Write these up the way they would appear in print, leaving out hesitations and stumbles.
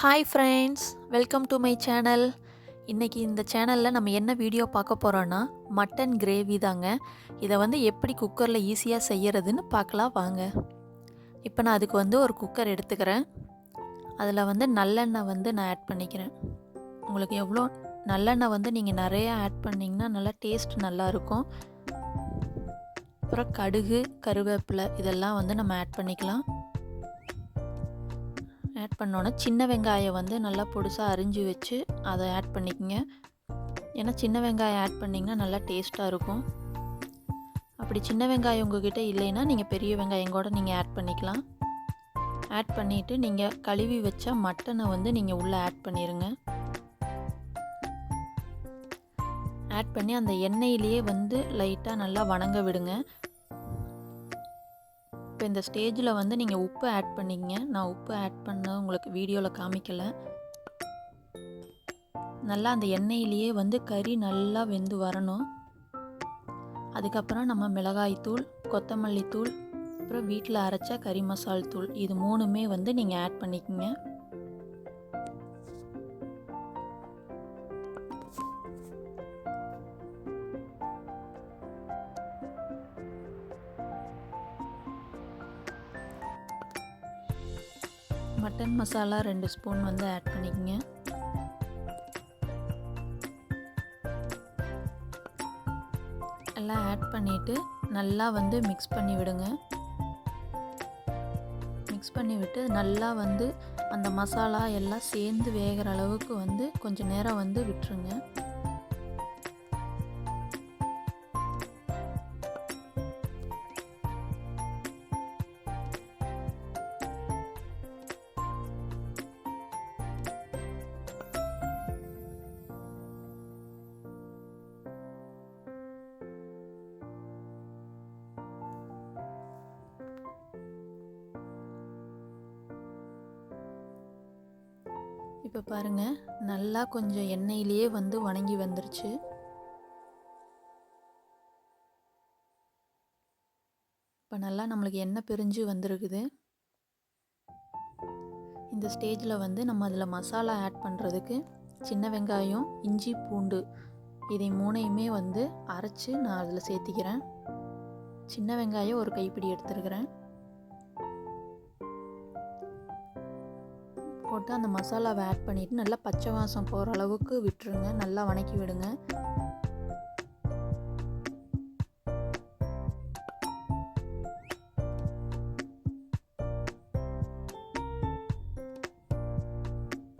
Hi friends, welcome to my channel. இன்றைக்கி இந்த சேனலில் நம்ம என்ன வீடியோ பார்க்க போகிறோன்னா மட்டன் கிரேவி தாங்க. இதை எப்படி குக்கரில் ஈஸியாக செய்கிறதுன்னு பார்க்கலாம் வாங்க. இப்போ நான் அதுக்கு ஒரு குக்கர் எடுத்துக்கிறேன். அதில் நல்லெண்ணெய் நான் ஆட் பண்ணிக்கிறேன். உங்களுக்கு எவ்வளோ நல்லெண்ணெய் நீங்கள் நிறையா ஆட் பண்ணிங்கன்னா நல்லா டேஸ்ட் நல்லாயிருக்கும். அப்புறம் கடுகு, கருவேப்பிலை இதெல்லாம் நம்ம ஆட் பண்ணிக்கலாம். ஆட் பண்ணோன்னே சின்ன வெங்காயம் நல்லா பொடிசாக அரிஞ்சு வச்சு அதை ஆட் பண்ணிக்கோங்க. ஏன்னா சின்ன வெங்காயம் ஆட் பண்ணிங்கன்னா நல்லா டேஸ்ட்டாக இருக்கும். அப்படி சின்ன வெங்காயம் உங்கள்கிட்ட இல்லைன்னா நீங்கள் பெரிய வெங்காயம் கூட நீங்கள் ஆட் பண்ணிக்கலாம். ஆட் பண்ணிவிட்டு நீங்கள் கழுவி வச்ச மட்டனை நீங்கள் உள்ளே ஆட் பண்ணிடுங்க. ஆட் பண்ணி அந்த எண்ணெயிலேயே லைட்டாக நல்லா வணங்க விடுங்க. இப்போ இந்த ஸ்டேஜில் நீங்கள் உப்பு ஆட் பண்ணிக்கங்க. நான் உப்பு ஆட் பண்ண உங்களுக்கு வீடியோவில் காமிக்கலை. நல்லா அந்த எண்ணெயிலேயே கறி நல்லா வெந்து வரணும். அதுக்கப்புறம் நம்ம மிளகாய்த்தூள், கொத்தமல்லி தூள், அப்புறம் வீட்டில் அரைச்ச கறி மசால் தூள் இது மூணுமே நீங்கள் ஆட் பண்ணிக்கோங்க. மட்டன் மசாலா 2 ஸ்பூன் ஆட் பண்ணிக்கோங்க. எல்லாம் ஆட் பண்ணிவிட்டு நல்லா மிக்ஸ் பண்ணி விடுங்க. மிக்ஸ் பண்ணி விட்டு நல்லா அந்த மசாலா எல்லாம் சேர்ந்து வேகிற அளவுக்கு கொஞ்சம் நேரம் விட்டுருங்க. இப்போ பாருங்கள், நல்லா கொஞ்சம் எண்ணெயிலேயே வணங்கி வந்துருச்சு. இப்போ நல்லா நம்மளுக்கு எண்ணெய் பிரிஞ்சு வந்திருக்குது. இந்த ஸ்டேஜில் நம்ம அதில் மசாலா ஆட் பண்ணுறதுக்கு சின்ன வெங்காயம், இஞ்சி, பூண்டு இதை மூணையுமே அரைச்சி நான் அதில் சேர்த்திக்கிறேன். சின்ன வெங்காயம் ஒரு கைப்பிடி எடுத்துருக்கிறேன். போட்டு அந்த மசாலாவை ஆட் பண்ணிவிட்டு நல்லா பச்சை வாசம் போகிற அளவுக்கு விட்டுருங்க. நல்லா வணக்கி விடுங்க.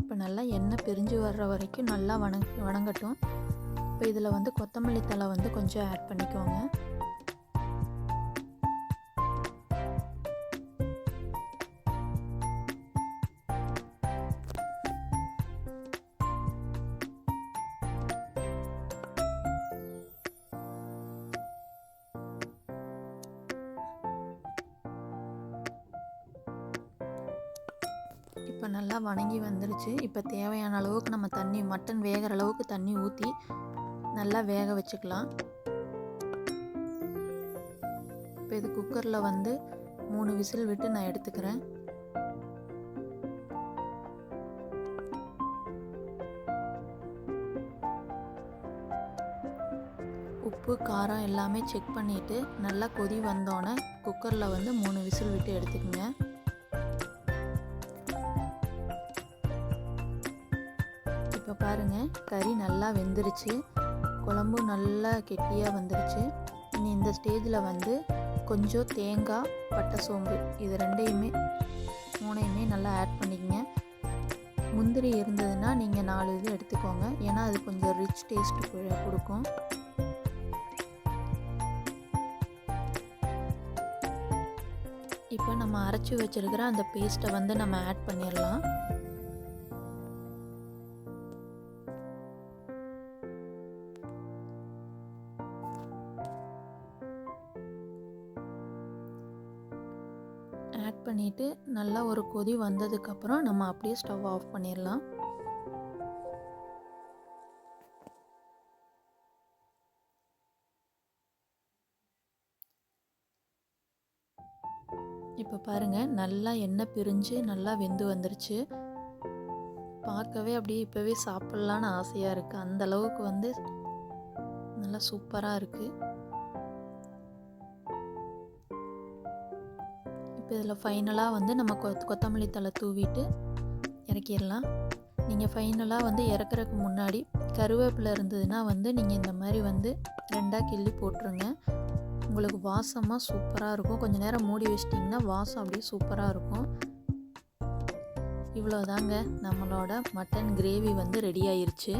இப்போ நல்லா எண்ணெய் பிரிஞ்சு வர்ற வரைக்கும் நல்லா வணங்கட்டும். இப்போ இதில் கொத்தமல்லி தழை கொஞ்சம் ஆட் பண்ணிக்கோங்க. இப்போ நல்லா வணங்கி வந்துருச்சு. இப்போ தேவையான அளவுக்கு நம்ம மட்டன் வேகிற அளவுக்கு தண்ணி ஊற்றி நல்லா வேக வச்சுக்கலாம். இப்போ இது குக்கரில் 3 விசில் விட்டு நான் எடுத்துக்கிறேன். உப்பு, காரம் எல்லாமே செக் பண்ணிவிட்டு நல்லா கொதி வந்தோடனே குக்கரில் 3 விசில் விட்டு எடுத்துக்கோங்க. இப்போ பாருங்கள், கறி நல்லா வெந்துருச்சு. குழம்பு நல்லா கெட்டியாக வந்துருச்சு. இனி இந்த ஸ்டேஜில் கொஞ்சம் தேங்காய், பட்டை, சோம்பு இது மூணையுமே நல்லா ஆட் பண்ணிக்கங்க. முந்திரி இருந்ததுன்னா நீங்கள் 4 இது எடுத்துக்கோங்க. ஏன்னா அது கொஞ்சம் ரிச் டேஸ்ட் கொடுக்கும். இப்போ நம்ம அரைச்சி வச்சிருக்கிற அந்த பேஸ்ட்டை நம்ம ஆட் பண்ணிடலாம். ஆட் பண்ணிவிட்டு நல்லா ஒரு கொதி வந்ததுக்கப்புறம் நம்ம அப்படியே ஸ்டவ் ஆஃப் பண்ணிடலாம். இப்போ பாருங்கள், நல்லா எண்ணெய் பிரிஞ்சு நல்லா வெந்து வந்துருச்சு. பார்க்கவே அப்படியே இப்போவே சாப்பிட்லான்னு ஆசையாக இருக்குது. அந்த அளவுக்கு வந்து நல்லா சூப்பராக இருக்குது. இப்போ இதில் ஃபைனலாக வந்து நம்ம கொத்தமல்லி தழை தூவிட்டு இறக்கிடலாம். நீங்கள் ஃபைனலாக வந்து இறக்குறதுக்கு முன்னாடி கருவேப்பிலை இருந்ததுன்னா வந்து நீங்கள் இந்த மாதிரி வந்து 2ஆக கிள்ளி போட்டுருங்க. உங்களுக்கு வாசமாக சூப்பராக இருக்கும். கொஞ்சம் நேரம் மூடி வச்சிட்டிங்கன்னா வாசம் அப்படியே சூப்பராக இருக்கும். இவ்வளோதாங்க, நம்மளோட மட்டன் கிரேவி வந்து ரெடி ஆயிருச்சு.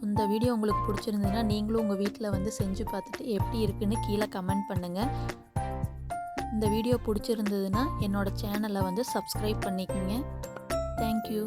இந்த வீடியோ உங்களுக்கு பிடிச்சிருந்ததுன்னா நீங்களும் உங்கள் வீட்டில் வந்து செஞ்சு பார்த்துட்டு எப்படி இருக்குன்னு கீழே கமெண்ட் பண்ணுங்கள். இந்த வீடியோ பிடிச்சிருந்ததுன்னா என்னோட சேனலை வந்து சப்ஸ்கிரைப் பண்ணிக்கோங்க. தேங்க்யூ.